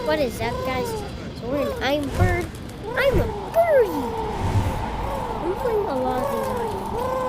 What is that, guys? So we're an I'm bird. I'm a birdie. I'm playing a lot of these audio games.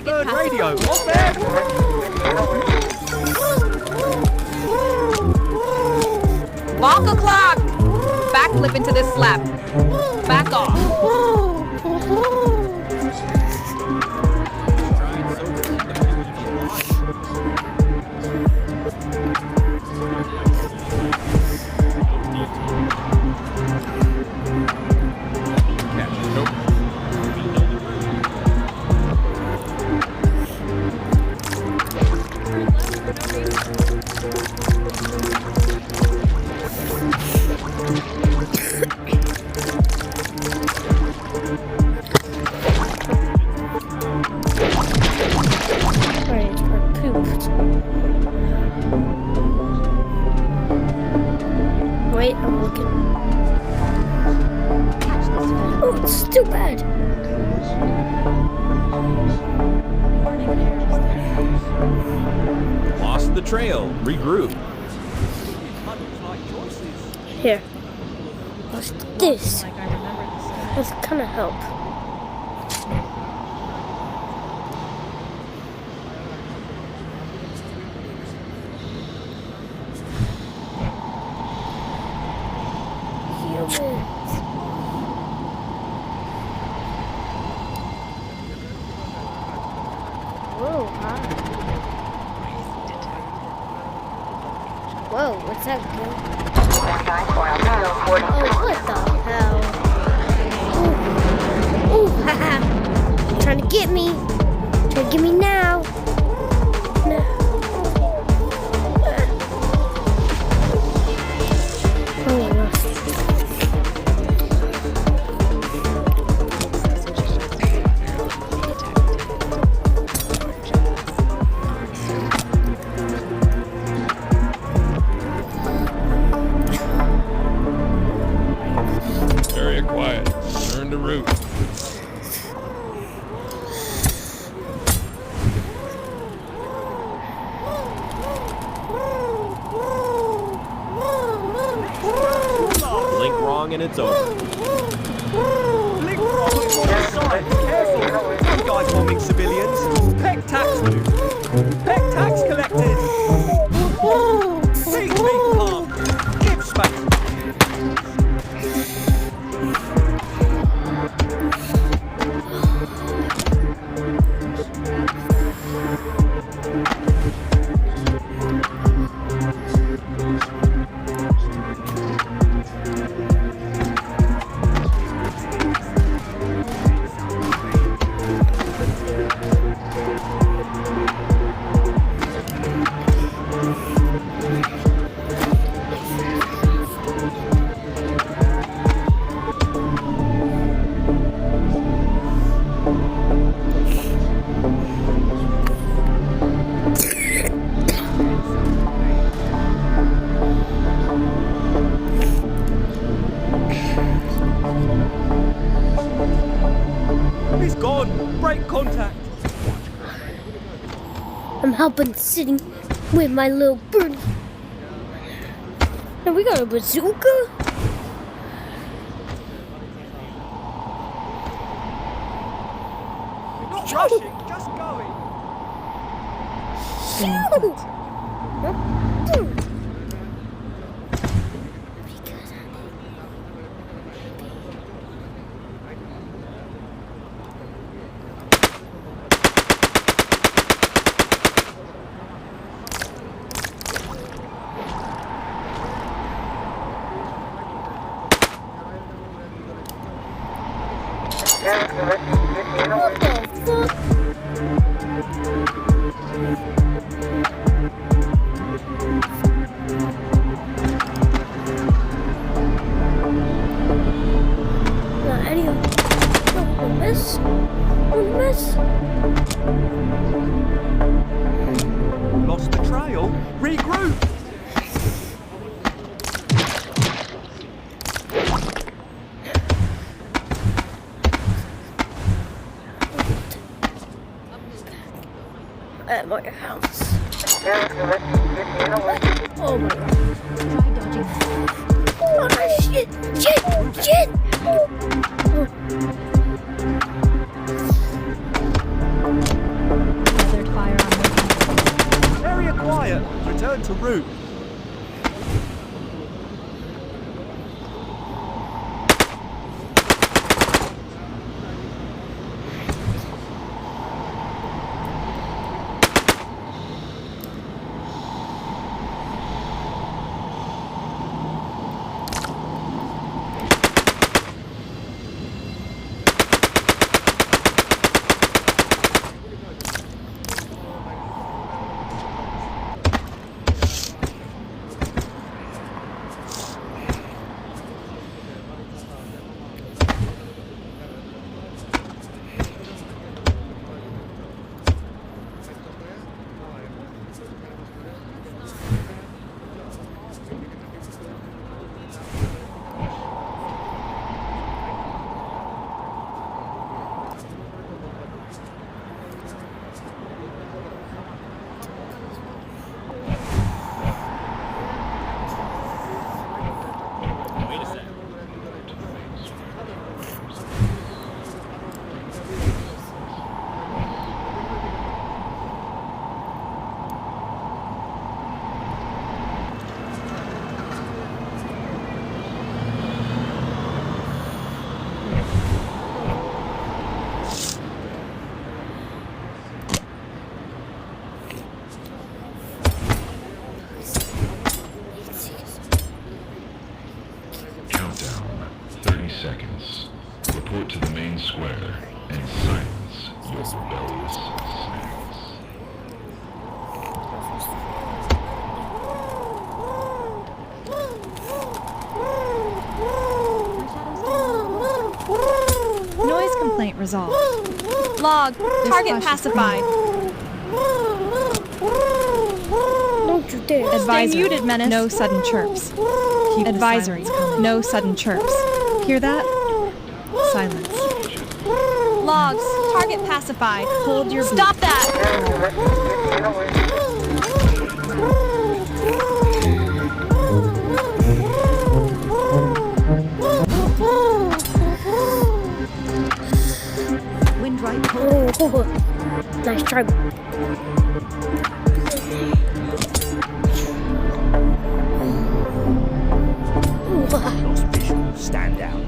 Bird radio, off air! Walk o'clock! Backflip into this slap. Back off. Wait, I'm looking. Oh, it's too bad. Lost the trail, regroup. Here. What's this? This kind of help. Whoa, huh? Whoa, what's that gun? Oh, what the hell? Ooh, haha. Trying to get me. Trying to get me now. No. Oh, no. Area quiet. Turn to route. Blink wrong and it's over. Blink wrong on the side. Careful. You guys bombing civilians. Peck tax due. Peck tax collected. Seat being palmed. Give space. He's gone. Break contact. I'm helping sitting with my little birdie. And we got a bazooka? Not rushing, just going. Shoot! What the fuck? Lost the trail. Regroup. At my house. Oh my god. Try dodging. Oh shit! Shit! Shit! Tethered firearm working. Area quiet. Return to route. Wait a sec. Countdown. 30 seconds. Report to the main square and silence your rebellious snares. Noise complaint resolved. Log. Target pacified. Don't you dare! Advisory. Muted, Menace. No sudden chirps. Advisory. No sudden chirps. Hear that? Silence. Logs. Target pacified. Hold your. Stop that! Wind right. Oh, nice try. Lost visual. Stand down.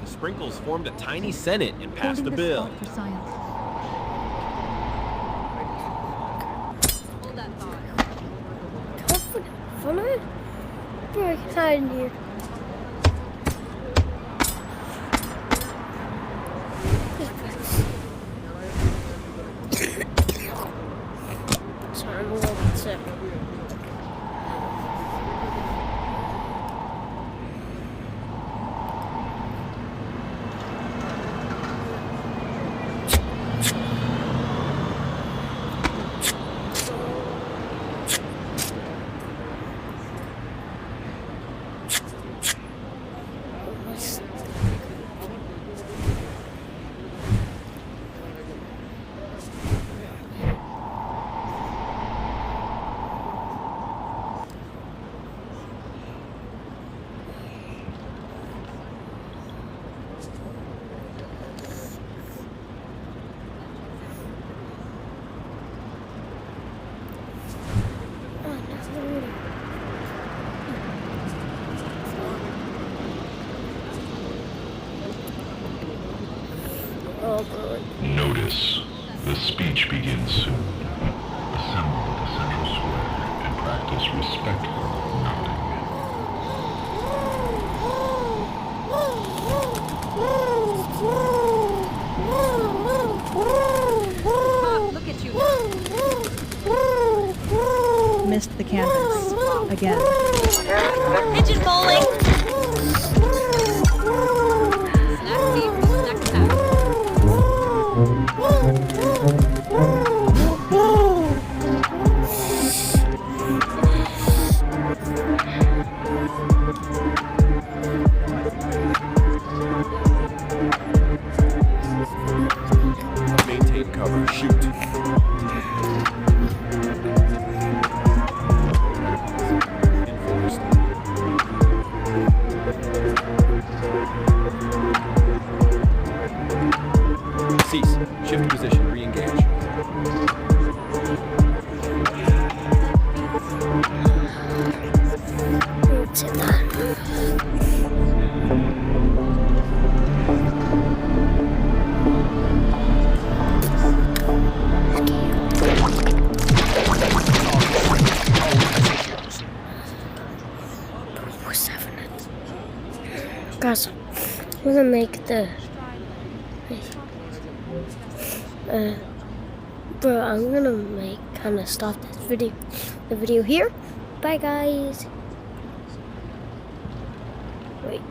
The Sprinkles formed a tiny senate and passed a bill. For science. Hold that thought. Funny? We're hiding here. Sorry, I'm a little bit sick. Oh, boy. Notice. The speech begins soon. Assemble at the central square and practice respectful nodding. Look at you. Missed the canvas. Again. Pigeon bowling. Snack feed, snack pack. Maintain cover. Shoot. Enforced. Cease. Shift position. Re-engage. Let's hit that. Guys, I'm gonna make the bro, I'm gonna kind of stop the video here. Bye guys. Wait.